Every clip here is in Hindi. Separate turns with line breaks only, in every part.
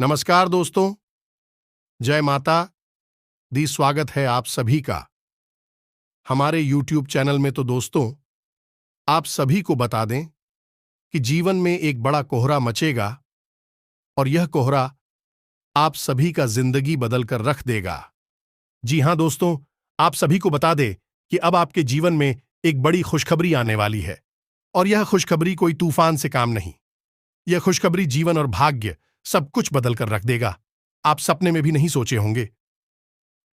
नमस्कार दोस्तों, जय माता दी। स्वागत है आप सभी का हमारे YouTube चैनल में। तो दोस्तों, आप सभी को बता दें कि जीवन में एक बड़ा कोहरा मचेगा और यह कोहरा आप सभी का जिंदगी बदल कर रख देगा। जी हां दोस्तों, आप सभी को बता दें कि अब आपके जीवन में एक बड़ी खुशखबरी आने वाली है। और यह खुशखबरी कोई तूफान से काम नहीं। यह खुशखबरी जीवन और भाग्य सब कुछ बदल कर रख देगा। आप सपने में भी नहीं सोचे होंगे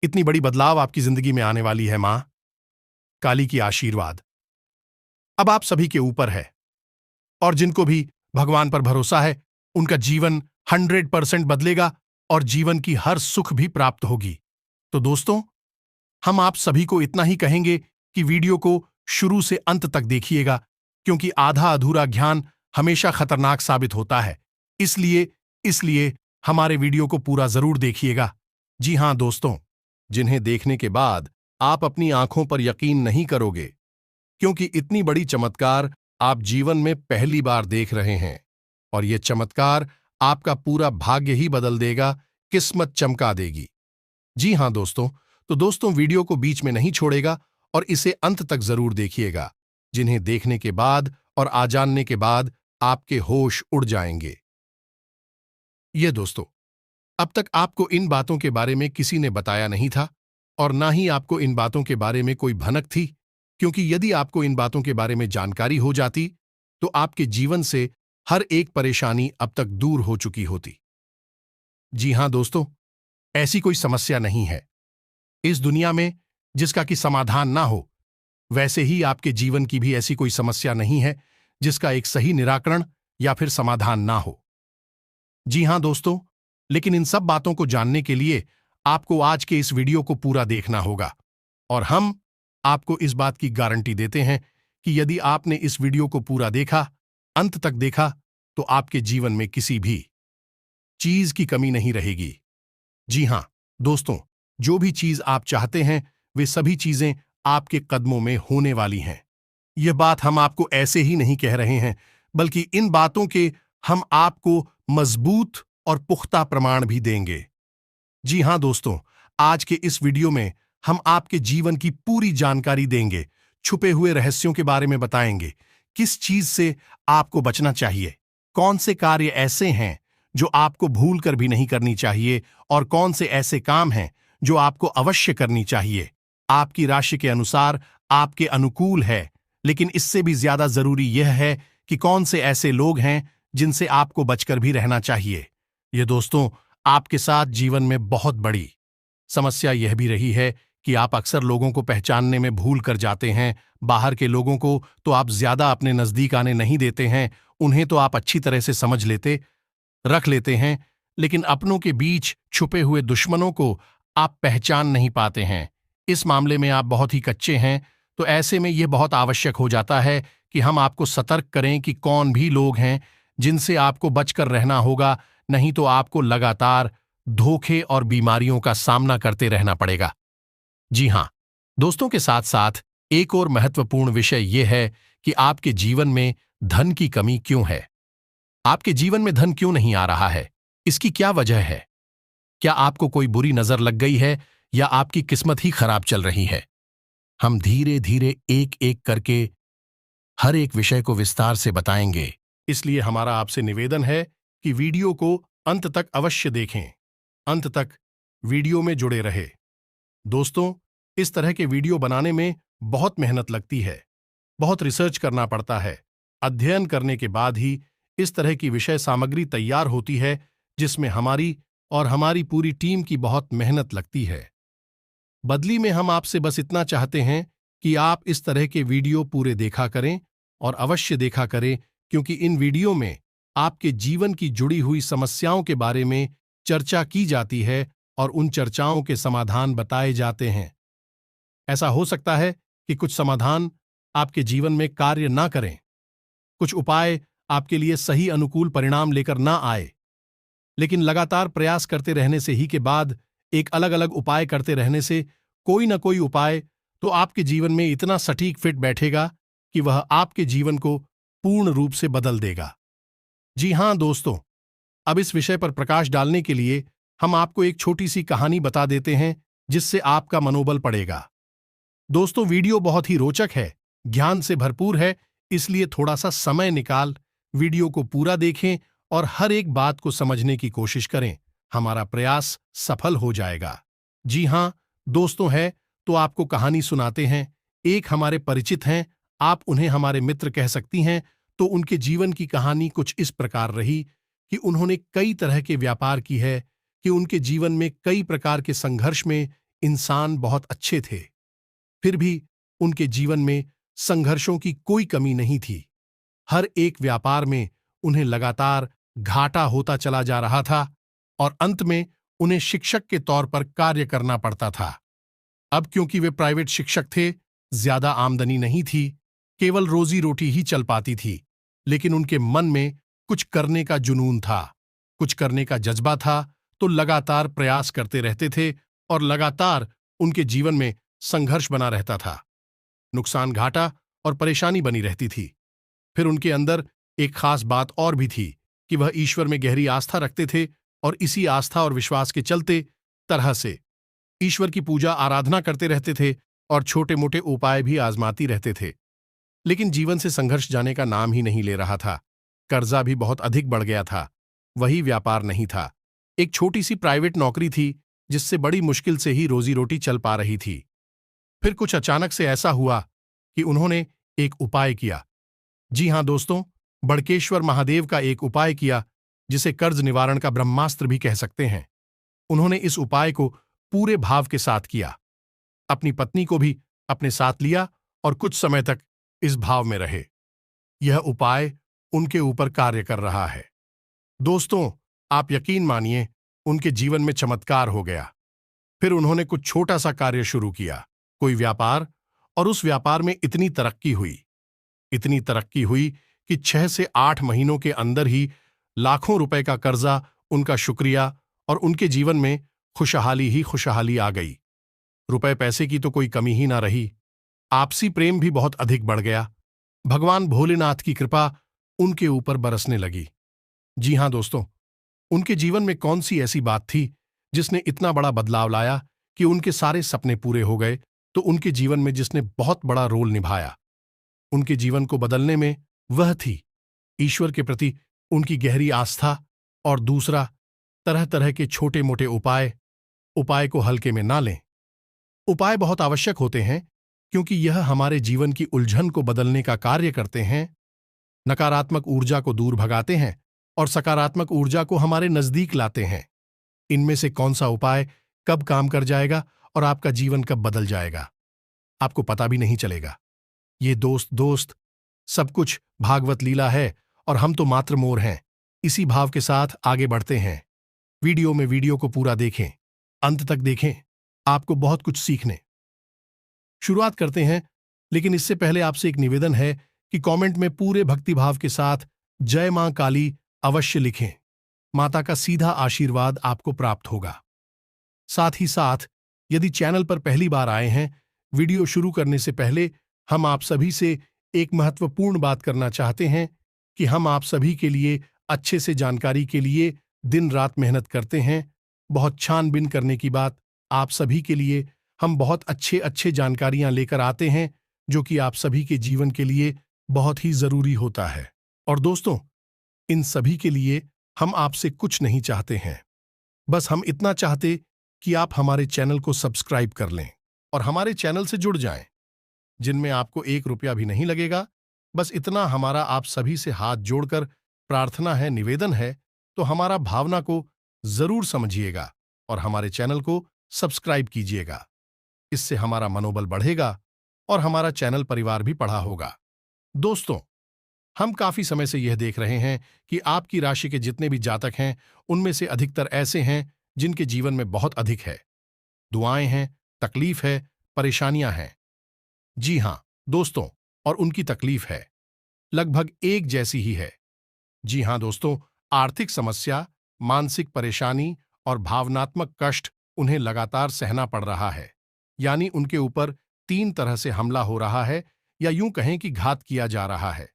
इतनी बड़ी बदलाव आपकी जिंदगी में आने वाली है। मां काली की आशीर्वाद अब आप सभी के ऊपर है, और जिनको भी भगवान पर भरोसा है उनका जीवन 100% बदलेगा और जीवन की हर सुख भी प्राप्त होगी। तो दोस्तों, हम आप सभी को इतना ही कहेंगे कि वीडियो को शुरू से अंत तक देखिएगा, क्योंकि आधा अधूरा ज्ञान हमेशा खतरनाक साबित होता है। इसलिए हमारे वीडियो को पूरा जरूर देखिएगा। जी हां दोस्तों, जिन्हें देखने के बाद आप अपनी आंखों पर यकीन नहीं करोगे, क्योंकि इतनी बड़ी चमत्कार आप जीवन में पहली बार देख रहे हैं। और यह चमत्कार आपका पूरा भाग्य ही बदल देगा, किस्मत चमका देगी। जी हां दोस्तों, तो दोस्तों वीडियो को बीच में नहीं छोड़ेगा और इसे अंत तक जरूर देखिएगा, जिन्हें देखने के बाद और आ जानने के बाद आपके होश उड़ जाएंगे। ये दोस्तों, अब तक आपको इन बातों के बारे में किसी ने बताया नहीं था, और ना ही आपको इन बातों के बारे में कोई भनक थी, क्योंकि यदि आपको इन बातों के बारे में जानकारी हो जाती तो आपके जीवन से हर एक परेशानी अब तक दूर हो चुकी होती। जी हां दोस्तों, ऐसी कोई समस्या नहीं है इस दुनिया में जिसका कि समाधान ना हो। वैसे ही आपके जीवन की भी ऐसी कोई समस्या नहीं है जिसका एक सही निराकरण या फिर समाधान ना हो। जी हां दोस्तों, लेकिन इन सब बातों को जानने के लिए आपको आज के इस वीडियो को पूरा देखना होगा। और हम आपको इस बात की गारंटी देते हैं कि यदि आपने इस वीडियो को पूरा देखा, अंत तक देखा, तो आपके जीवन में किसी भी चीज की कमी नहीं रहेगी। जी हां दोस्तों, जो भी चीज आप चाहते हैं वे सभी चीजें आपके कदमों में होने वाली हैं। यह बात हम आपको ऐसे ही नहीं कह रहे हैं, बल्कि इन बातों के हम आपको मजबूत और पुख्ता प्रमाण भी देंगे। जी हां दोस्तों, आज के इस वीडियो में हम आपके जीवन की पूरी जानकारी देंगे, छुपे हुए रहस्यों के बारे में बताएंगे, किस चीज से आपको बचना चाहिए, कौन से कार्य ऐसे हैं जो आपको भूल कर भी नहीं करनी चाहिए, और कौन से ऐसे काम हैं जो आपको अवश्य करनी चाहिए। आपकी राशि के अनुसार आपके अनुकूल है, लेकिन इससे भी ज्यादा जरूरी यह है कि कौन से ऐसे लोग हैं जिनसे आपको बचकर भी रहना चाहिए। ये दोस्तों, आपके साथ जीवन में बहुत बड़ी समस्या यह भी रही है कि आप अक्सर लोगों को पहचानने में भूल कर जाते हैं। बाहर के लोगों को तो आप ज्यादा अपने नजदीक आने नहीं देते हैं, उन्हें तो आप अच्छी तरह से समझ रख लेते हैं, लेकिन अपनों के बीच छुपे हुए दुश्मनों को आप पहचान नहीं पाते हैं। इस मामले में आप बहुत ही कच्चे हैं, तो ऐसे में यह बहुत आवश्यक हो जाता है कि हम आपको सतर्क करें कि कौन भी लोग हैं जिनसे आपको बचकर रहना होगा, नहीं तो आपको लगातार धोखे और बीमारियों का सामना करते रहना पड़ेगा। जी हां दोस्तों, के साथ साथ एक और महत्वपूर्ण विषय यह है कि आपके जीवन में धन की कमी क्यों है। आपके जीवन में धन क्यों नहीं आ रहा है, इसकी क्या वजह है? क्या आपको कोई बुरी नजर लग गई है, या आपकी किस्मत ही खराब चल रही है? हम धीरे धीरे एक एक करके हर एक विषय को विस्तार से बताएंगे। इसलिए हमारा आपसे निवेदन है कि वीडियो को अंत तक अवश्य देखें, अंत तक वीडियो में जुड़े रहे। दोस्तों, इस तरह के वीडियो बनाने में बहुत मेहनत लगती है, बहुत रिसर्च करना पड़ता है। अध्ययन करने के बाद ही इस तरह की विषय सामग्री तैयार होती है, जिसमें हमारी और हमारी पूरी टीम की बहुत मेहनत लगती है। बदली में हम आपसे बस इतना चाहते हैं कि आप इस तरह के वीडियो पूरे देखा करें, और अवश्य देखा करें, क्योंकि इन वीडियो में आपके जीवन की जुड़ी हुई समस्याओं के बारे में चर्चा की जाती है और उन चर्चाओं के समाधान बताए जाते हैं। ऐसा हो सकता है कि कुछ समाधान आपके जीवन में कार्य ना करें, कुछ उपाय आपके लिए सही अनुकूल परिणाम लेकर ना आए, लेकिन लगातार प्रयास करते रहने से ही के बाद एक अलग अलग उपाय करते रहने से कोई ना कोई उपाय तो आपके जीवन में इतना सटीक फिट बैठेगा कि वह आपके जीवन को पूर्ण रूप से बदल देगा। जी हां दोस्तों, अब इस विषय पर प्रकाश डालने के लिए हम आपको एक छोटी सी कहानी बता देते हैं जिससे आपका मनोबल बढ़ेगा। दोस्तों, वीडियो बहुत ही रोचक है, ज्ञान से भरपूर है, इसलिए थोड़ा सा समय निकाल वीडियो को पूरा देखें और हर एक बात को समझने की कोशिश करें। हमारा प्रयास सफल हो जाएगा। जी हाँ, दोस्तों, है तो आपको कहानी सुनाते हैं। एक हमारे परिचित हैं, आप उन्हें हमारे मित्र कह सकती हैं। तो उनके जीवन की कहानी कुछ इस प्रकार रही कि उन्होंने कई तरह के व्यापार की है, कि उनके जीवन में कई प्रकार के संघर्ष में इंसान बहुत अच्छे थे, फिर भी उनके जीवन में संघर्षों की कोई कमी नहीं थी। हर एक व्यापार में उन्हें लगातार घाटा होता चला जा रहा था और अंत में उन्हें शिक्षक के तौर पर कार्य करना पड़ता था। अब क्योंकि वे प्राइवेट शिक्षक थे, ज्यादा आमदनी नहीं थी, केवल रोजी रोटी ही चल पाती थी, लेकिन उनके मन में कुछ करने का जुनून था, कुछ करने का जज्बा था, तो लगातार प्रयास करते रहते थे और लगातार उनके जीवन में संघर्ष बना रहता था। नुकसान, घाटा और परेशानी बनी रहती थी। फिर उनके अंदर एक खास बात और भी थी कि वह ईश्वर में गहरी आस्था रखते थे और इसी आस्था और विश्वास के चलते तरह से ईश्वर की पूजा आराधना करते रहते थे और छोटे मोटे उपाय भी आजमाती रहते थे। लेकिन जीवन से संघर्ष जाने का नाम ही नहीं ले रहा था। कर्जा भी बहुत अधिक बढ़ गया था। वही व्यापार नहीं था, एक छोटी सी प्राइवेट नौकरी थी जिससे बड़ी मुश्किल से ही रोजी रोटी चल पा रही थी। फिर कुछ अचानक से ऐसा हुआ कि उन्होंने एक उपाय किया। जी हां दोस्तों, बड़केश्वर महादेव का एक उपाय किया, जिसे कर्ज निवारण का ब्रह्मास्त्र भी कह सकते हैं। उन्होंने इस उपाय को पूरे भाव के साथ किया, अपनी पत्नी को भी अपने साथ लिया और कुछ समय तक इस भाव में रहे। यह उपाय उनके ऊपर कार्य कर रहा है। दोस्तों, आप यकीन मानिए, उनके जीवन में चमत्कार हो गया। फिर उन्होंने कुछ छोटा सा कार्य शुरू किया, कोई व्यापार, और उस व्यापार में इतनी तरक्की हुई कि 6 से 8 महीनों के अंदर ही लाखों रुपए का कर्जा, उनका शुक्रिया और उनके जीवन में खुशहाली ही खुशहाली आ गई। रुपए पैसे की तो कोई कमी ही ना रही। आपसी प्रेम भी बहुत अधिक बढ़ गया। भगवान भोलेनाथ की कृपा उनके ऊपर बरसने लगी। जी हां दोस्तों, उनके जीवन में कौन सी ऐसी बात थी जिसने इतना बड़ा बदलाव लाया कि उनके सारे सपने पूरे हो गए? तो उनके जीवन में जिसने बहुत बड़ा रोल निभाया उनके जीवन को बदलने में, वह थी ईश्वर के प्रति उनकी गहरी आस्था, और दूसरा, तरह तरह के छोटे मोटे उपाय को हल्के में ना लें। उपाय बहुत आवश्यक होते हैं, क्योंकि यह हमारे जीवन की उलझन को बदलने का कार्य करते हैं, नकारात्मक ऊर्जा को दूर भगाते हैं और सकारात्मक ऊर्जा को हमारे नजदीक लाते हैं। इनमें से कौन सा उपाय कब काम कर जाएगा और आपका जीवन कब बदल जाएगा, आपको पता भी नहीं चलेगा। ये दोस्त सब कुछ भागवत लीला है और हम तो मात्र मोर हैं। इसी भाव के साथ आगे बढ़ते हैं। वीडियो को पूरा देखें, अंत तक देखें, आपको बहुत कुछ सीखने। शुरुआत करते हैं, लेकिन इससे पहले आपसे एक निवेदन है कि कमेंट में पूरे भक्तिभाव के साथ जय मां काली अवश्य लिखें। माता का सीधा आशीर्वाद आपको प्राप्त होगा। साथ ही साथ, यदि चैनल पर पहली बार आए हैं, वीडियो शुरू करने से पहले हम आप सभी से एक महत्वपूर्ण बात करना चाहते हैं कि हम आप सभी के लिए अच्छे से जानकारी के लिए दिन रात मेहनत करते हैं। बहुत छानबीन करने की बात, आप सभी के लिए हम बहुत अच्छे जानकारियां लेकर आते हैं, जो कि आप सभी के जीवन के लिए बहुत ही जरूरी होता है। और दोस्तों, इन सभी के लिए हम आपसे कुछ नहीं चाहते हैं, बस हम इतना चाहते कि आप हमारे चैनल को सब्सक्राइब कर लें और हमारे चैनल से जुड़ जाएं, जिनमें आपको 1 रुपया भी नहीं लगेगा। बस इतना हमारा आप सभी से हाथ जोड़कर प्रार्थना है, निवेदन है, तो हमारा भावना को जरूर समझिएगा और हमारे चैनल को सब्सक्राइब कीजिएगा। इससे हमारा मनोबल बढ़ेगा और हमारा चैनल परिवार भी बढ़ा होगा। दोस्तों, हम काफी समय से यह देख रहे हैं कि आपकी राशि के जितने भी जातक हैं, उनमें से अधिकतर ऐसे हैं जिनके जीवन में बहुत अधिक है, दुआएं हैं, तकलीफ है, परेशानियां हैं। जी हां दोस्तों, और उनकी तकलीफ है लगभग एक जैसी ही है। जी हां दोस्तों, आर्थिक समस्या, मानसिक परेशानी और भावनात्मक कष्ट उन्हें लगातार सहना पड़ रहा है। यानी उनके ऊपर 3 तरह से हमला हो रहा है, या यूं कहें कि घात किया जा रहा है।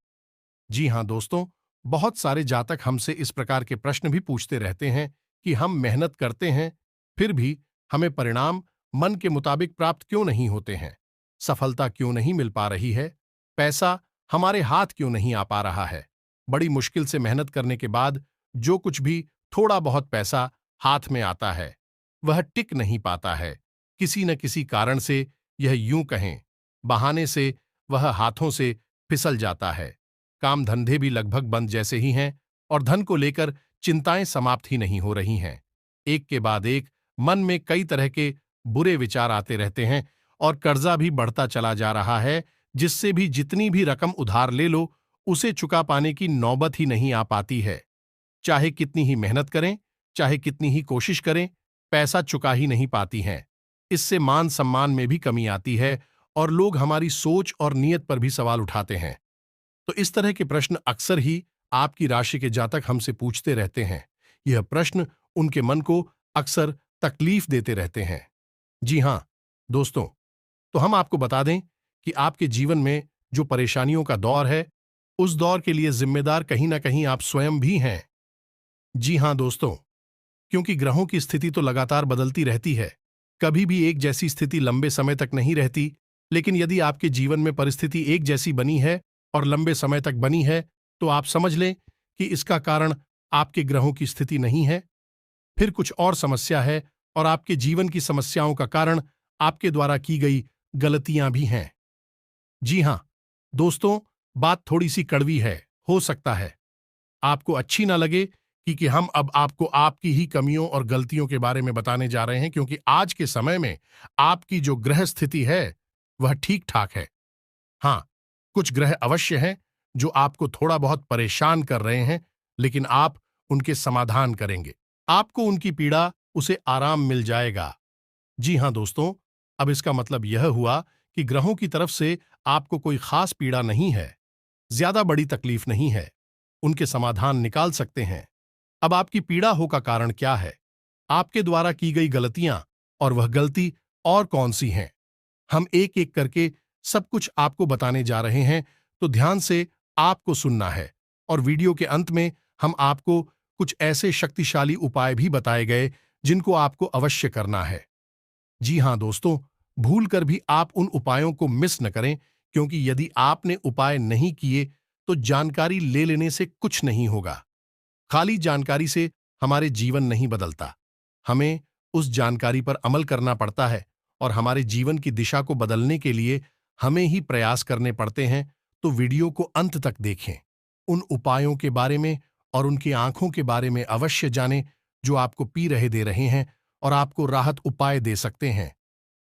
जी हां दोस्तों, बहुत सारे जातक हमसे इस प्रकार के प्रश्न भी पूछते रहते हैं कि हम मेहनत करते हैं, फिर भी हमें परिणाम मन के मुताबिक प्राप्त क्यों नहीं होते हैं? सफलता क्यों नहीं मिल पा रही है? पैसा हमारे हाथ क्यों नहीं आ पा रहा है? बड़ी मुश्किल से मेहनत करने के बाद जो कुछ भी थोड़ा बहुत पैसा हाथ में आता है, वह टिक नहीं पाता है। किसी न किसी कारण से, यह यूं कहें, बहाने से वह हाथों से फिसल जाता है। काम धंधे भी लगभग बंद जैसे ही हैं और धन को लेकर चिंताएं समाप्त ही नहीं हो रही हैं। एक के बाद एक मन में कई तरह के बुरे विचार आते रहते हैं और कर्जा भी बढ़ता चला जा रहा है, जिससे भी जितनी भी रकम उधार ले लो, उसे चुका पाने की नौबत ही नहीं आ पाती है। चाहे कितनी ही मेहनत करें, चाहे कितनी ही कोशिश करें, पैसा चुका ही नहीं पाती हैं। इससे मान सम्मान में भी कमी आती है और लोग हमारी सोच और नीयत पर भी सवाल उठाते हैं। तो इस तरह के प्रश्न अक्सर ही आपकी राशि के जातक हमसे पूछते रहते हैं। यह प्रश्न उनके मन को अक्सर तकलीफ देते रहते हैं। जी हां, दोस्तों, तो हम आपको बता दें कि आपके जीवन में जो परेशानियों का दौर है, उस दौर के लिए जिम्मेदार कहीं ना कहीं आप स्वयं भी हैं। जी हां दोस्तों, क्योंकि ग्रहों की स्थिति तो लगातार बदलती रहती है। कभी भी एक जैसी स्थिति लंबे समय तक नहीं रहती, लेकिन यदि आपके जीवन में परिस्थिति एक जैसी बनी है और लंबे समय तक बनी है, तो आप समझ लें कि इसका कारण आपके ग्रहों की स्थिति नहीं है, फिर कुछ और समस्या है और आपके जीवन की समस्याओं का कारण आपके द्वारा की गई गलतियां भी हैं। जी हां, दोस्तों, बात थोड़ी सी कड़वी है, हो सकता है आपको अच्छी ना लगे कि हम अब आपको आपकी ही कमियों और गलतियों के बारे में बताने जा रहे हैं, क्योंकि आज के समय में आपकी जो ग्रह स्थिति है, वह ठीक ठाक है। हां, कुछ ग्रह अवश्य हैं जो आपको थोड़ा बहुत परेशान कर रहे हैं, लेकिन आप उनके समाधान करेंगे। आपको उनकी पीड़ा, उसे आराम मिल जाएगा। जी हां दोस्तों, अब इसका मतलब यह हुआ कि ग्रहों की तरफ से आपको कोई खास पीड़ा नहीं है, ज्यादा बड़ी तकलीफ नहीं है, उनके समाधान निकाल सकते हैं। अब आपकी पीड़ा हो का कारण क्या है? आपके द्वारा की गई गलतियां, और वह गलती और कौन सी हैं? हम एक एक करके सब कुछ आपको बताने जा रहे हैं, तो ध्यान से आपको सुनना है। और वीडियो के अंत में हम आपको कुछ ऐसे शक्तिशाली उपाय भी बताए गए जिनको आपको अवश्य करना है। जी हां दोस्तों, भूल कर भी आप उन उपायों को मिस न करें, क्योंकि यदि आपने उपाय नहीं किए तो जानकारी ले लेने से कुछ नहीं होगा। खाली जानकारी से हमारे जीवन नहीं बदलता, हमें उस जानकारी पर अमल करना पड़ता है और हमारे जीवन की दिशा को बदलने के लिए हमें ही प्रयास करने पड़ते हैं। तो वीडियो को अंत तक देखें, उन उपायों के बारे में और उनकी आंखों के बारे में अवश्य जानें जो आपको पी रहे दे रहे हैं और आपको राहत उपाय दे सकते हैं।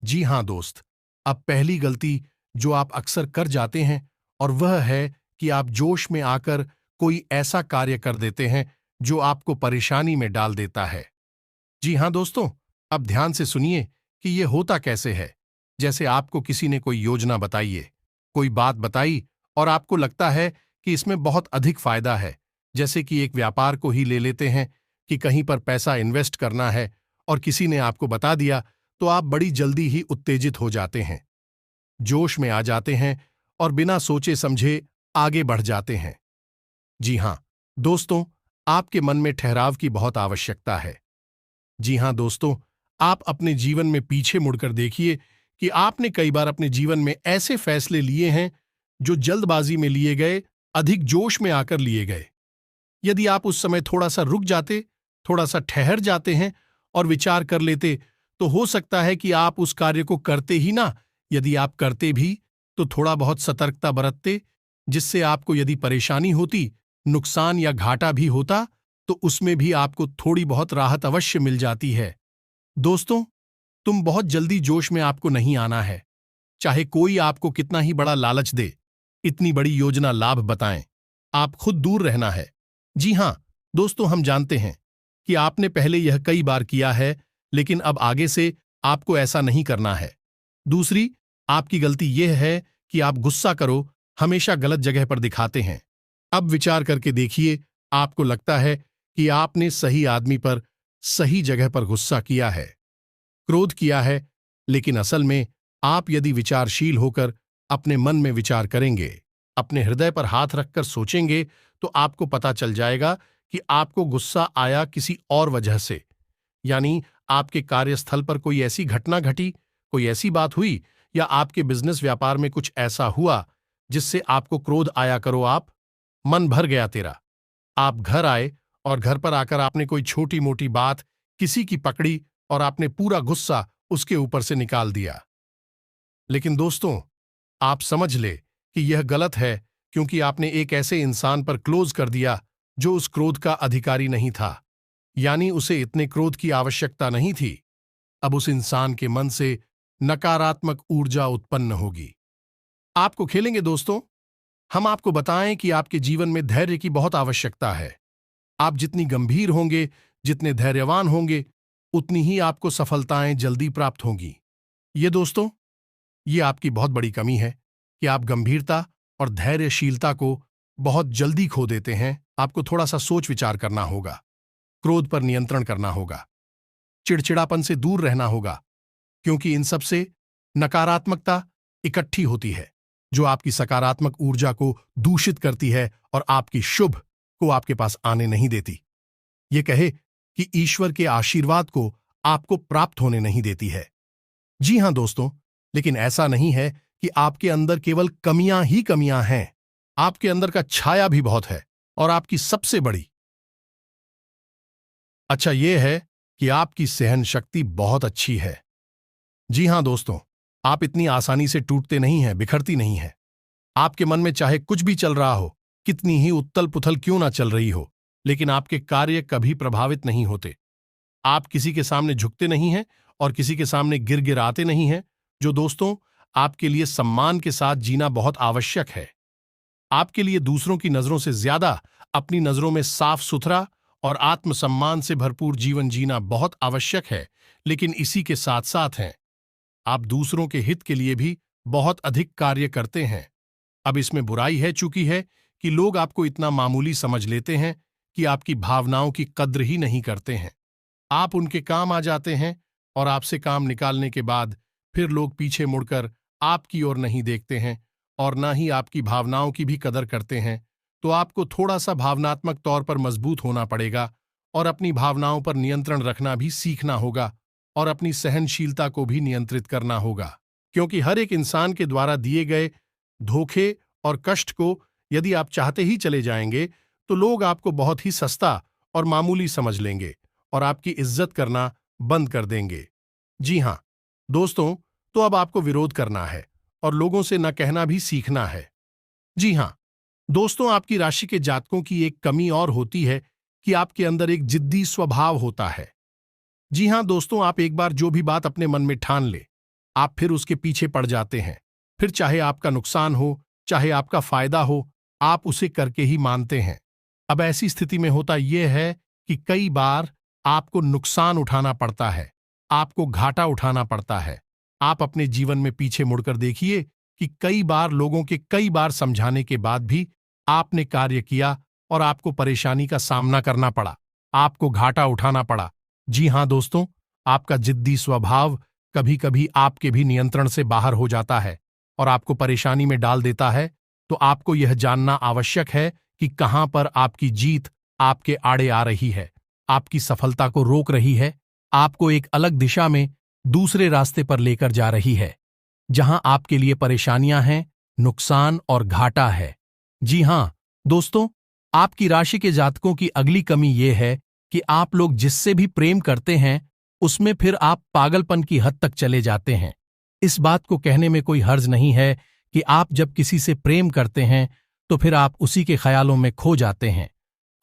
जी हां दोस्त, अब पहली गलती जो आप अक्सर कर जाते हैं, और वह है कि आप जोश में आकर कोई ऐसा कार्य कर देते हैं जो आपको परेशानी में डाल देता है। जी हां दोस्तों, अब ध्यान से सुनिए कि यह होता कैसे है। जैसे आपको किसी ने कोई योजना बताई, कोई बात बताई और आपको लगता है कि इसमें बहुत अधिक फायदा है। जैसे कि एक व्यापार को ही ले लेते हैं कि कहीं पर पैसा इन्वेस्ट करना है और किसी ने आपको बता दिया, तो आप बड़ी जल्दी ही उत्तेजित हो जाते हैं, जोश में आ जाते हैं और बिना सोचे समझे आगे बढ़ जाते हैं। जी हां दोस्तों, आपके मन में ठहराव की बहुत आवश्यकता है। जी हां दोस्तों, आप अपने जीवन में पीछे मुड़कर देखिए कि आपने कई बार अपने जीवन में ऐसे फैसले लिए हैं जो जल्दबाजी में लिए गए, अधिक जोश में आकर लिए गए। यदि आप उस समय थोड़ा सा रुक जाते, थोड़ा सा ठहर जाते हैं और विचार कर लेते, तो हो सकता है कि आप उस कार्य को करते ही ना। यदि आप करते भी, तो थोड़ा बहुत सतर्कता बरतते, जिससे आपको यदि परेशानी होती, नुकसान या घाटा भी होता, तो उसमें भी आपको थोड़ी बहुत राहत अवश्य मिल जाती है। दोस्तों, तुम बहुत जल्दी जोश में आपको नहीं आना है। चाहे कोई आपको कितना ही बड़ा लालच दे, इतनी बड़ी योजना लाभ बताएं, आप खुद दूर रहना है। जी हां दोस्तों, हम जानते हैं कि आपने पहले यह कई बार किया है, लेकिन अब आगे से आपको ऐसा नहीं करना है। दूसरी, आपकी गलती यह है कि आप गुस्सा करो हमेशा गलत जगह पर दिखाते हैं। अब विचार करके देखिए, आपको लगता है कि आपने सही आदमी पर सही जगह पर गुस्सा किया है, क्रोध किया है, लेकिन असल में आप यदि विचारशील होकर अपने मन में विचार करेंगे, अपने हृदय पर हाथ रखकर सोचेंगे, तो आपको पता चल जाएगा कि आपको गुस्सा आया किसी और वजह से, यानी आपके कार्यस्थल पर कोई ऐसी घटना घटी, कोई ऐसी बात हुई, या आपके बिजनेस व्यापार में कुछ ऐसा हुआ जिससे आपको क्रोध आया करो। आप मन भर गया तेरा। आप घर आए और घर पर आकर आपने कोई छोटी मोटी बात किसी की पकड़ी और आपने पूरा गुस्सा उसके ऊपर से निकाल दिया। लेकिन दोस्तों, आप समझ ले कि यह गलत है, क्योंकि आपने एक ऐसे इंसान पर क्लोज कर दिया जो उस क्रोध का अधिकारी नहीं था, यानी उसे इतने क्रोध की आवश्यकता नहीं थी। अब उस इंसान के मन से नकारात्मक ऊर्जा उत्पन्न होगी। आपको खेलेंगे दोस्तों। हम आपको बताएं कि आपके जीवन में धैर्य की बहुत आवश्यकता है। आप जितनी गंभीर होंगे, जितने धैर्यवान होंगे, उतनी ही आपको सफलताएं जल्दी प्राप्त होंगी। ये दोस्तों, ये आपकी बहुत बड़ी कमी है कि आप गंभीरता और धैर्यशीलता को बहुत जल्दी खो देते हैं। आपको थोड़ा सा सोच विचार करना होगा, क्रोध पर नियंत्रण करना होगा, चिड़चिड़ापन से दूर रहना होगा, क्योंकि इन सब से नकारात्मकता इकट्ठी होती है जो आपकी सकारात्मक ऊर्जा को दूषित करती है और आपकी शुभ को आपके पास आने नहीं देती। ये कहे कि ईश्वर के आशीर्वाद को आपको प्राप्त होने नहीं देती है। जी हां दोस्तों, लेकिन ऐसा नहीं है कि आपके अंदर केवल कमियां ही कमियां हैं। आपके अंदर का छाया भी बहुत है, और आपकी सबसे बड़ी अच्छा यह है कि आपकी सहन शक्ति बहुत अच्छी है। जी हां दोस्तों, आप इतनी आसानी से टूटते नहीं हैं, बिखरती नहीं हैं। आपके मन में चाहे कुछ भी चल रहा हो, कितनी ही उत्तल पुथल क्यों ना चल रही हो, लेकिन आपके कार्य कभी प्रभावित नहीं होते। आप किसी के सामने झुकते नहीं हैं और किसी के सामने गिड़गिड़ाते नहीं हैं। जो दोस्तों, आपके लिए सम्मान के साथ जीना बहुत आवश्यक है। आपके लिए दूसरों की नजरों से ज्यादा अपनी नजरों में साफ सुथरा और आत्मसम्मान से भरपूर जीवन जीना बहुत आवश्यक है। लेकिन इसी के साथ साथ हैं, आप दूसरों के हित के लिए भी बहुत अधिक कार्य करते हैं। अब इसमें बुराई है चूंकि है कि लोग आपको इतना मामूली समझ लेते हैं कि आपकी भावनाओं की कद्र ही नहीं करते हैं। आप उनके काम आ जाते हैं और आपसे काम निकालने के बाद फिर लोग पीछे मुड़कर आपकी ओर नहीं देखते हैं और ना ही आपकी भावनाओं की भी कदर करते हैं। तो आपको थोड़ा सा भावनात्मक तौर पर मजबूत होना पड़ेगा और अपनी भावनाओं पर नियंत्रण रखना भी सीखना होगा और अपनी सहनशीलता को भी नियंत्रित करना होगा, क्योंकि हर एक इंसान के द्वारा दिए गए धोखे और कष्ट को यदि आप चाहते ही चले जाएंगे तो लोग आपको बहुत ही सस्ता और मामूली समझ लेंगे और आपकी इज्जत करना बंद कर देंगे। जी हां दोस्तों, तो अब आपको विरोध करना है और लोगों से न कहना भी सीखना है। जी हां दोस्तों, आपकी राशि के जातकों की एक कमी और होती है कि आपके अंदर एक जिद्दी स्वभाव होता है। जी हां दोस्तों, आप एक बार जो भी बात अपने मन में ठान ले, आप फिर उसके पीछे पड़ जाते हैं। फिर चाहे आपका नुकसान हो, चाहे आपका फायदा हो, आप उसे करके ही मानते हैं। अब ऐसी स्थिति में होता यह है कि कई बार आपको नुकसान उठाना पड़ता है, आपको घाटा उठाना पड़ता है। आप अपने जीवन में पीछे मुड़कर देखिए कि कई बार लोगों के कई बार समझाने के बाद भी आपने कार्य किया और आपको परेशानी का सामना करना पड़ा, आपको घाटा उठाना पड़ा। जी हां दोस्तों, आपका जिद्दी स्वभाव कभी कभी आपके भी नियंत्रण से बाहर हो जाता है और आपको परेशानी में डाल देता है। तो आपको यह जानना आवश्यक है कि कहां पर आपकी जीत आपके आड़े आ रही है, आपकी सफलता को रोक रही है, आपको एक अलग दिशा में दूसरे रास्ते पर लेकर जा रही है, जहां आपके लिए परेशानियां हैं, नुकसान और घाटा है। जी हां दोस्तों, आपकी राशि के जातकों की अगली कमी यह है कि आप लोग जिससे भी प्रेम करते हैं उसमें फिर आप पागलपन की हद तक चले जाते हैं। इस बात को कहने में कोई हर्ज नहीं है कि आप जब किसी से प्रेम करते हैं तो फिर आप उसी के ख्यालों में खो जाते हैं,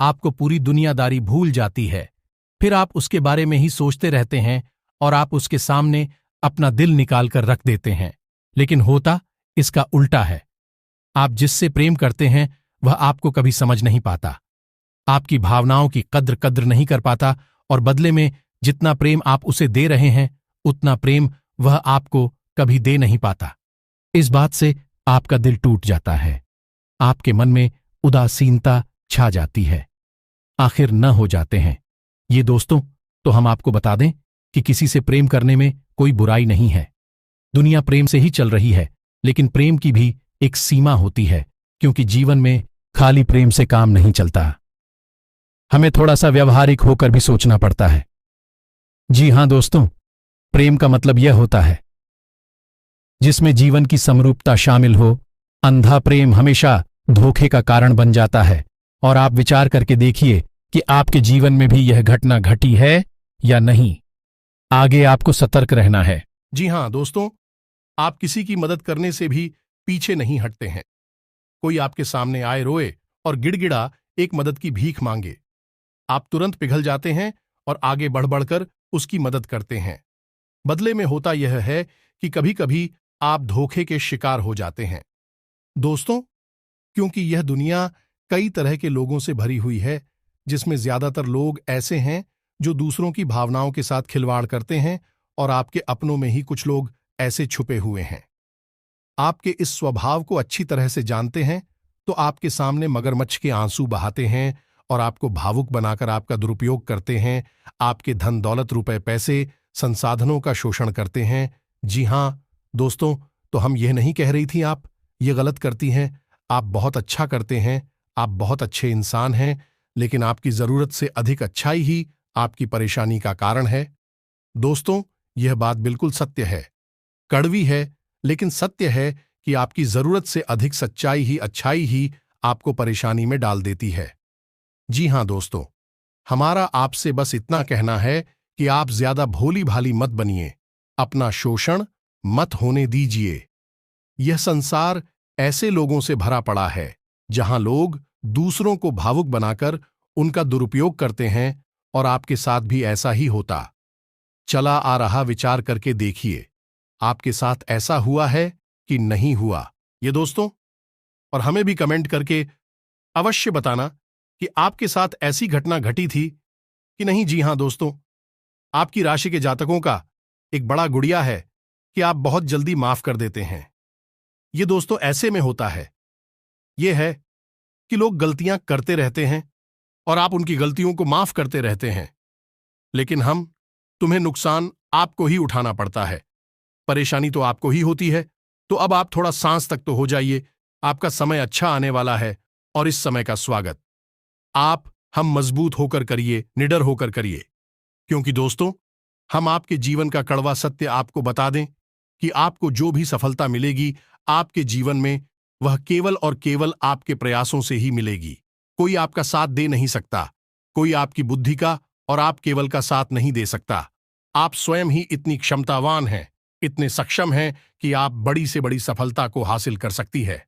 आपको पूरी दुनियादारी भूल जाती है, फिर आप उसके बारे में ही सोचते रहते हैं और आप उसके सामने अपना दिल निकाल कर रख देते हैं। लेकिन होता इसका उल्टा है। आप जिससे प्रेम करते हैं वह आपको कभी समझ नहीं पाता, आपकी भावनाओं की कद्र नहीं कर पाता और बदले में जितना प्रेम आप उसे दे रहे हैं उतना प्रेम वह आपको कभी दे नहीं पाता। इस बात से आपका दिल टूट जाता है, आपके मन में उदासीनता छा जाती है, आखिर न हो जाते हैं। ये दोस्तों, तो हम आपको बता दें कि किसी से प्रेम करने में कोई बुराई नहीं है। दुनिया प्रेम से ही चल रही है, लेकिन प्रेम की भी एक सीमा होती है, क्योंकि जीवन में
खाली प्रेम से काम नहीं चलता। हमें थोड़ा सा व्यवहारिक होकर भी सोचना पड़ता है। जी हां दोस्तों, प्रेम का मतलब यह होता है जिसमें जीवन की समरूपता शामिल हो। अंधा प्रेम हमेशा धोखे का कारण बन जाता है। और आप विचार करके देखिए कि आपके जीवन में भी यह घटना घटी है या नहीं। आगे आपको सतर्क रहना है।
जी हां दोस्तों, आप किसी की मदद करने से भी पीछे नहीं हटते हैं। कोई आपके सामने आए रोए और गिड़गिड़ा एक मदद की भीख मांगे, आप तुरंत पिघल जाते हैं और आगे बढ़ बढ़कर उसकी मदद करते हैं। बदले में होता यह है कि कभी कभी आप धोखे के शिकार हो जाते हैं। दोस्तों, क्योंकि यह दुनिया कई तरह के लोगों से भरी हुई है, जिसमें ज्यादातर लोग ऐसे हैं जो दूसरों की भावनाओं के साथ खिलवाड़ करते हैं, और आपके अपनों में ही कुछ लोग ऐसे छुपे हुए हैं। आपके इस स्वभाव को अच्छी तरह से जानते हैं, तो आपके सामने मगरमच्छ के आंसू बहाते हैं और आपको भावुक बनाकर आपका दुरुपयोग करते हैं, आपके धन दौलत रुपए पैसे संसाधनों का शोषण करते हैं। जी हां दोस्तों, तो हम यह नहीं कह रही थी आप ये गलत करती हैं। आप बहुत अच्छा करते हैं, आप बहुत अच्छे इंसान हैं, लेकिन आपकी जरूरत से अधिक अच्छाई ही आपकी परेशानी का कारण है। दोस्तों, यह बात बिल्कुल सत्य है, कड़वी है, लेकिन सत्य है कि आपकी जरूरत से अधिक सच्चाई ही अच्छाई ही आपको परेशानी में डाल देती है। जी हां दोस्तों, हमारा आपसे बस इतना कहना है कि आप ज्यादा भोली भाली मत बनिए, अपना शोषण मत होने दीजिए। यह संसार ऐसे लोगों से भरा पड़ा है जहां लोग दूसरों को भावुक बनाकर उनका दुरुपयोग करते हैं, और आपके साथ भी ऐसा ही होता चला आ रहा। विचार करके देखिए, आपके साथ ऐसा हुआ है कि नहीं हुआ ये दोस्तों, और हमें भी कमेंट करके अवश्य बताना कि आपके साथ ऐसी घटना घटी थी कि नहीं। जी हां दोस्तों, आपकी राशि के जातकों का एक बड़ा गुड़िया है कि आप बहुत जल्दी माफ कर देते हैं। ये दोस्तों ऐसे में होता है, ये है कि लोग गलतियां करते रहते हैं और आप उनकी गलतियों को माफ करते रहते हैं, लेकिन तुम्हें नुकसान आपको ही उठाना पड़ता है, परेशानी तो आपको ही होती है। तो अब आप थोड़ा सांस तक तो हो जाइए, आपका समय अच्छा आने वाला है, और इस समय का स्वागत हम मजबूत होकर करिए, निडर होकर करिए, क्योंकि दोस्तों, हम आपके जीवन का कड़वा सत्य आपको बता दें कि आपको जो भी सफलता मिलेगी आपके जीवन में, वह केवल और केवल आपके प्रयासों से ही मिलेगी। कोई आपका साथ दे नहीं सकता, कोई आपकी बुद्धि का और आप केवल का साथ नहीं दे सकता। आप स्वयं ही इतनी क्षमतावान हैं, इतने सक्षम हैं कि आप बड़ी से बड़ी सफलता को हासिल कर सकती है।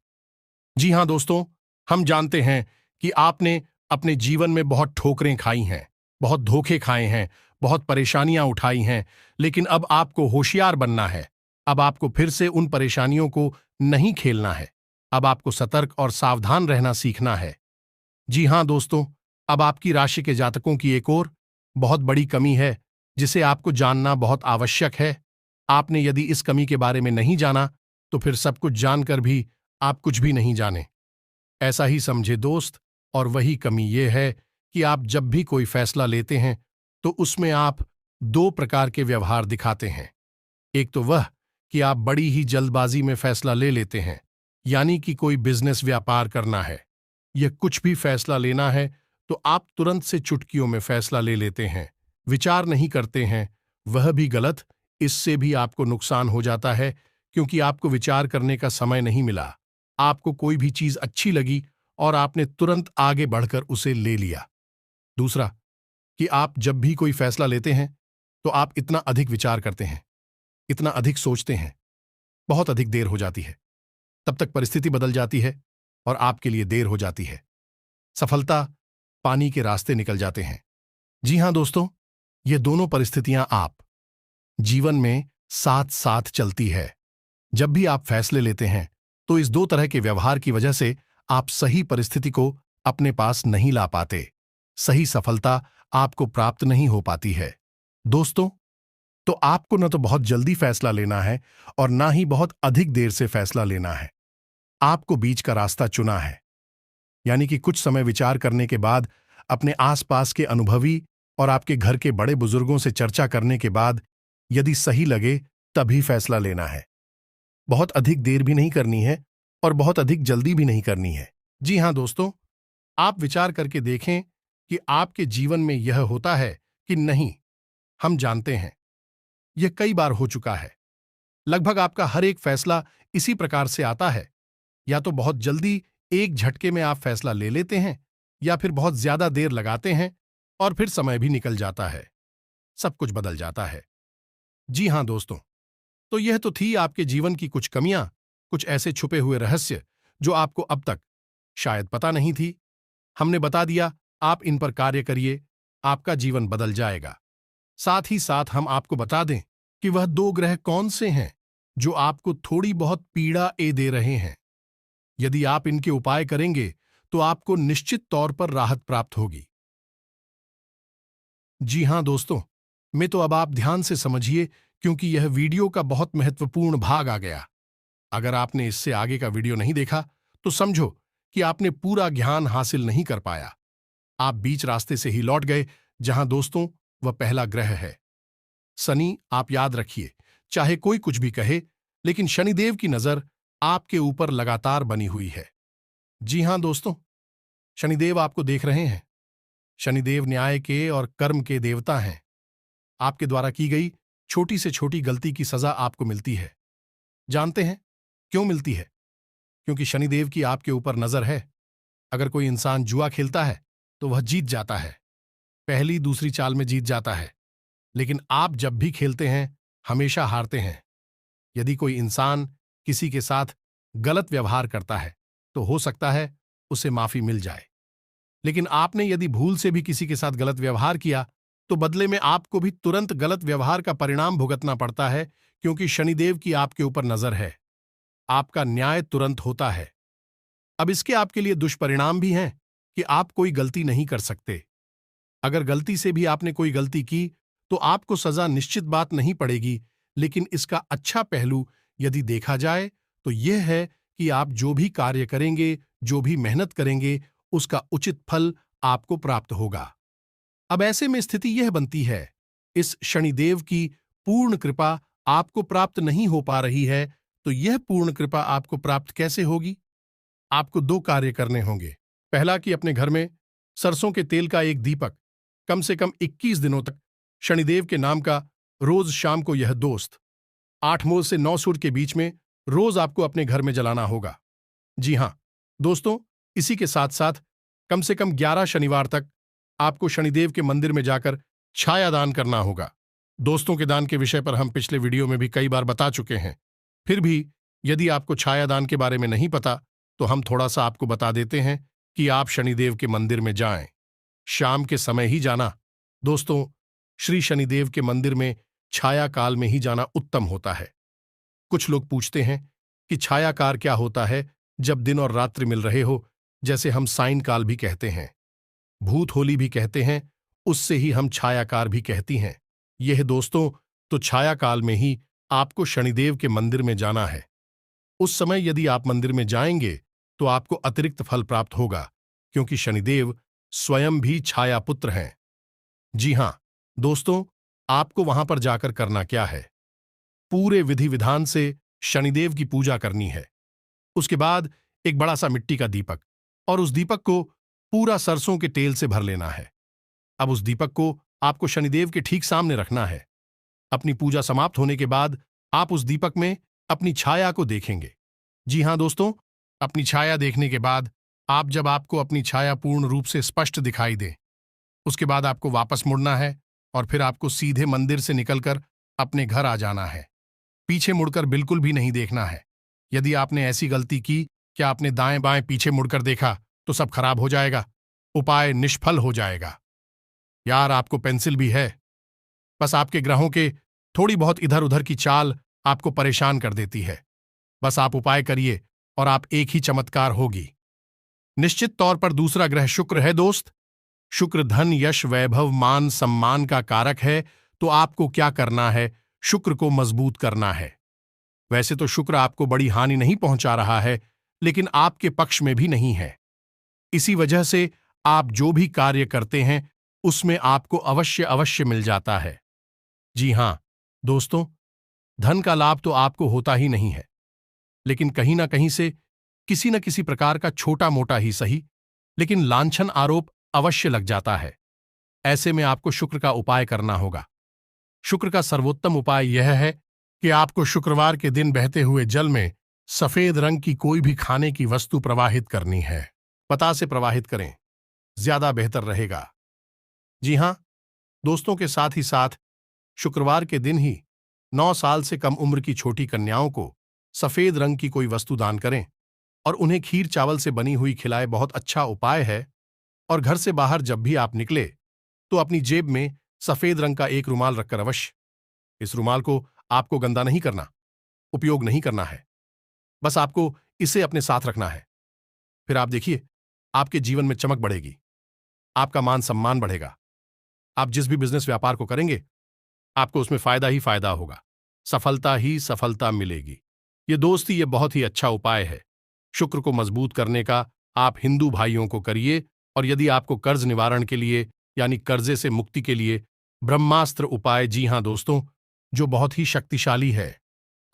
जी हां दोस्तों, हम जानते हैं कि आपने अपने जीवन में बहुत ठोकरें खाई हैं, बहुत धोखे खाए हैं, बहुत परेशानियां उठाई हैं, लेकिन अब आपको होशियार बनना है। अब आपको फिर से उन परेशानियों को नहीं खेलना है, अब आपको सतर्क और सावधान रहना सीखना है। जी हां दोस्तों, अब आपकी राशि के जातकों की एक और बहुत बड़ी कमी है, जिसे आपको जानना बहुत आवश्यक है। आपने यदि इस कमी के बारे में नहीं जाना, तो फिर सब कुछ जानकर भी आप कुछ भी नहीं जाने, ऐसा ही समझे दोस्त। और वही कमी ये है कि आप जब भी कोई फैसला लेते हैं, तो उसमें आप दो प्रकार के व्यवहार दिखाते हैं। एक तो वह कि आप बड़ी ही जल्दबाजी में फैसला ले लेते हैं, यानी कि कोई बिजनेस व्यापार करना है या कुछ भी फैसला लेना है, तो आप तुरंत से चुटकियों में फैसला ले लेते हैं, विचार नहीं करते हैं। वह भी गलत, इससे भी आपको नुकसान हो जाता है, क्योंकि आपको विचार करने का समय नहीं मिला। आपको कोई भी चीज अच्छी लगी और आपने तुरंत आगे बढ़कर उसे ले लिया। दूसरा कि आप जब भी कोई फैसला लेते हैं, तो आप इतना अधिक विचार करते हैं, इतना अधिक सोचते हैं, बहुत अधिक देर हो जाती है, तब तक परिस्थिति बदल जाती है और आपके लिए देर हो जाती है। सफलता पानी के रास्ते निकल जाते हैं। जी हां दोस्तों, ये दोनों परिस्थितियां आप जीवन में साथ साथ चलती है। जब भी आप फैसले लेते हैं, तो इस दो तरह के व्यवहार की वजह से आप सही परिस्थिति को अपने पास नहीं ला पाते, सही सफलता आपको प्राप्त नहीं हो पाती है। दोस्तों, तो आपको न तो बहुत जल्दी फैसला लेना है और ना ही बहुत अधिक देर से फैसला लेना है। आपको बीच का रास्ता चुना है, यानी कि कुछ समय विचार करने के बाद, अपने आसपास के अनुभवी और आपके घर के बड़े बुजुर्गों से चर्चा करने के बाद, यदि सही लगे तभी फैसला लेना है। बहुत अधिक देर भी नहीं करनी है और बहुत अधिक जल्दी भी नहीं करनी है। जी हां दोस्तों, आप विचार करके देखें कि आपके जीवन में यह होता है कि नहीं। हम जानते हैं, यह कई बार हो चुका है। लगभग आपका हर एक फैसला इसी प्रकार से आता है। या तो बहुत जल्दी एक झटके में आप फैसला ले लेते हैं, या फिर बहुत ज्यादा देर लगाते हैं और फिर समय भी निकल जाता है, सब कुछ बदल जाता है। जी हां दोस्तों, तो यह तो थी आपके जीवन की कुछ कमियां, कुछ ऐसे छुपे हुए रहस्य जो आपको अब तक शायद पता नहीं थी। हमने बता दिया, आप इन पर कार्य करिए, आपका जीवन बदल जाएगा। साथ ही साथ हम आपको बता दें कि वह दो ग्रह कौन से हैं जो आपको थोड़ी बहुत पीड़ा दे रहे हैं। यदि आप इनके उपाय करेंगे तो आपको निश्चित तौर पर राहत प्राप्त होगी। जी हां दोस्तों, मैं तो अब आप ध्यान से समझिए, क्योंकि यह वीडियो का बहुत महत्वपूर्ण भाग आ गया। अगर आपने इससे आगे का वीडियो नहीं देखा तो समझो कि आपने पूरा ज्ञान हासिल नहीं कर पाया। आप बीच रास्ते से ही लौट गए। जहां दोस्तों, वह पहला ग्रह है शनि। आप याद रखिए, चाहे कोई कुछ भी कहे, लेकिन शनिदेव की नजर आपके ऊपर लगातार बनी हुई है। जी हां दोस्तों, शनिदेव आपको देख रहे हैं। शनिदेव न्याय के और कर्म के देवता हैं। आपके द्वारा की गई छोटी से छोटी गलती की सजा आपको मिलती है। जानते हैं क्यों मिलती है? क्योंकि शनिदेव की आपके ऊपर नजर है। अगर कोई इंसान जुआ खेलता है तो वह जीत जाता है, पहली दूसरी चाल में जीत जाता है। लेकिन आप जब भी खेलते हैं, हमेशा हारते हैं। यदि कोई इंसान किसी के साथ गलत व्यवहार करता है तो हो सकता है उसे माफी मिल जाए, लेकिन आपने यदि भूल से भी किसी के साथ गलत व्यवहार किया तो बदले में आपको भी तुरंत गलत व्यवहार का परिणाम भुगतना पड़ता है। क्योंकि शनिदेव की आपके ऊपर नजर है, आपका न्याय तुरंत होता है। अब इसके आपके लिए दुष्परिणाम भी हैं कि आप कोई गलती नहीं कर सकते। अगर गलती से भी आपने कोई गलती की तो आपको सजा निश्चित बात नहीं पड़ेगी, लेकिन इसका अच्छा पहलू यदि देखा जाए तो यह है कि आप जो भी कार्य करेंगे, जो भी मेहनत करेंगे, उसका उचित फल आपको प्राप्त होगा। अब ऐसे में स्थिति यह बनती है, इस शनिदेव की पूर्ण कृपा आपको प्राप्त नहीं हो पा रही है, तो यह पूर्ण कृपा आपको प्राप्त कैसे होगी? आपको दो कार्य करने होंगे। पहला कि अपने घर में सरसों के तेल का एक दीपक कम से कम 21 दिनों तक शनिदेव के नाम का रोज शाम को यह दोस्त 8 मूल से 9 सूर्य के बीच में रोज आपको अपने घर में जलाना होगा। जी हां दोस्तों, इसी के साथ साथ कम से कम 11 शनिवार तक आपको शनिदेव के मंदिर में जाकर छाया दान करना होगा। दोस्तों के दान के विषय पर हम पिछले वीडियो में भी कई बार बता चुके हैं। फिर भी यदि आपको छाया दान के बारे में नहीं पता तो हम थोड़ा सा आपको बता देते हैं कि आप शनिदेव के मंदिर में जाएं। शाम के समय ही जाना। दोस्तों, श्री शनिदेव के मंदिर में छाया काल में ही जाना उत्तम होता है। कुछ लोग पूछते हैं कि छायाकार क्या होता है जब दिन और रात्रि मिल रहे हो, जैसे हम साइन काल भी कहते हैं, भूत होली भी कहते हैं, उससे ही हम छायाकार भी कहती हैं। यह दोस्तों, तो छाया काल में ही आपको शनिदेव के मंदिर में जाना है। उस समय यदि आप मंदिर में जाएंगे तो आपको अतिरिक्त फल प्राप्त होगा, क्योंकि शनिदेव स्वयं भी छाया पुत्र हैं। जी हां दोस्तों, आपको वहां पर जाकर करना क्या है? पूरे विधि विधान से शनिदेव की पूजा करनी है। उसके बाद एक बड़ा सा मिट्टी का दीपक, और उस दीपक को पूरा सरसों के तेल से भर लेना है। अब उस दीपक को आपको शनिदेव के ठीक सामने रखना है। अपनी पूजा समाप्त होने के बाद आप उस दीपक में अपनी छाया को देखेंगे। जी हां दोस्तों, अपनी छाया देखने के बाद जब आपको अपनी छाया पूर्ण रूप से स्पष्ट दिखाई दे, उसके बाद आपको वापस मुड़ना है और फिर आपको सीधे मंदिर से निकलकर अपने घर आ जाना है। पीछे मुड़कर बिल्कुल भी नहीं देखना है। यदि आपने ऐसी गलती की कि आपने दाएं बाएं पीछे मुड़कर देखा तो सब खराब हो जाएगा, उपाय निष्फल हो जाएगा। यार, आपको पेंसिल भी है, बस आपके ग्रहों के थोड़ी बहुत इधर उधर की चाल आपको परेशान कर देती है। बस आप उपाय करिए और आप एक ही चमत्कार होगी। निश्चित तौर पर दूसरा ग्रह शुक्र है दोस्त। शुक्र धन, यश, वैभव, मान, सम्मान का कारक है। तो आपको क्या करना है? शुक्र को मजबूत करना है। वैसे तो शुक्र आपको बड़ी हानि नहीं पहुंचा रहा है, लेकिन आपके पक्ष में भी नहीं है। इसी वजह से आप जो भी कार्य करते हैं उसमें आपको अवश्य अवश्य मिल जाता है। जी हां दोस्तों, धन का लाभ तो आपको होता ही नहीं है, लेकिन कहीं ना कहीं से किसी न किसी प्रकार का छोटा मोटा ही सही, लेकिन लांछन आरोप अवश्य लग जाता है। ऐसे में आपको शुक्र का उपाय करना होगा। शुक्र का सर्वोत्तम उपाय यह है कि आपको शुक्रवार के दिन बहते हुए जल में सफेद रंग की कोई भी खाने की वस्तु प्रवाहित करनी है। पता से प्रवाहित करें, ज्यादा बेहतर रहेगा। जी हां दोस्तों, के साथ ही साथ शुक्रवार के दिन ही 9 साल से कम उम्र की छोटी कन्याओं को सफेद रंग की कोई वस्तु दान करें और उन्हें खीर चावल से बनी हुई खिलाए। बहुत अच्छा उपाय है। और घर से बाहर जब भी आप निकले तो अपनी जेब में सफेद रंग का एक रुमाल रखकर अवश्य। इस रुमाल को आपको गंदा नहीं करना, उपयोग नहीं करना है, बस आपको इसे अपने साथ रखना है। फिर आप देखिए, आपके जीवन में चमक बढ़ेगी, आपका मान सम्मान बढ़ेगा। आप जिस भी बिजनेस व्यापार को करेंगे, आपको उसमें फायदा ही फायदा होगा, सफलता ही सफलता मिलेगी। ये दोस्ती, ये बहुत ही अच्छा उपाय है शुक्र को मजबूत करने का। आप हिंदू भाइयों को करिए। और यदि आपको कर्ज निवारण के लिए यानी कर्जे से मुक्ति के लिए ब्रह्मास्त्र उपाय, जी हां दोस्तों, जो बहुत ही शक्तिशाली है।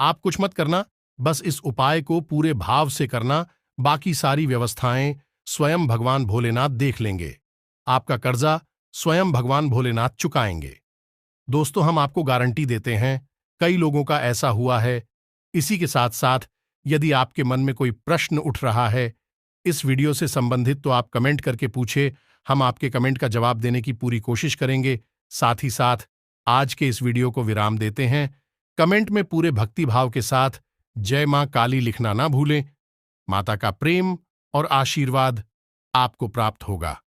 आप कुछ मत करना, बस इस उपाय को पूरे भाव से करना। बाकी सारी व्यवस्थाएं स्वयं भगवान भोलेनाथ देख लेंगे। आपका कर्जा स्वयं भगवान भोलेनाथ चुकाएंगे। दोस्तों, हम आपको गारंटी देते हैं, कई लोगों का ऐसा हुआ है। इसी के साथ साथ यदि आपके मन में कोई प्रश्न उठ रहा है इस वीडियो से संबंधित, तो आप कमेंट करके पूछे। हम आपके कमेंट का जवाब देने की पूरी कोशिश करेंगे। साथ ही साथ आज के इस वीडियो को विराम देते हैं। कमेंट में पूरे भक्ति भाव के साथ जय मां काली लिखना ना भूलें। माता का प्रेम और आशीर्वाद आपको प्राप्त होगा।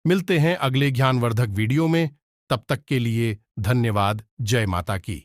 मिलते हैं अगले ज्ञानवर्धक वीडियो में। तब तक के लिए धन्यवाद। जय माता की।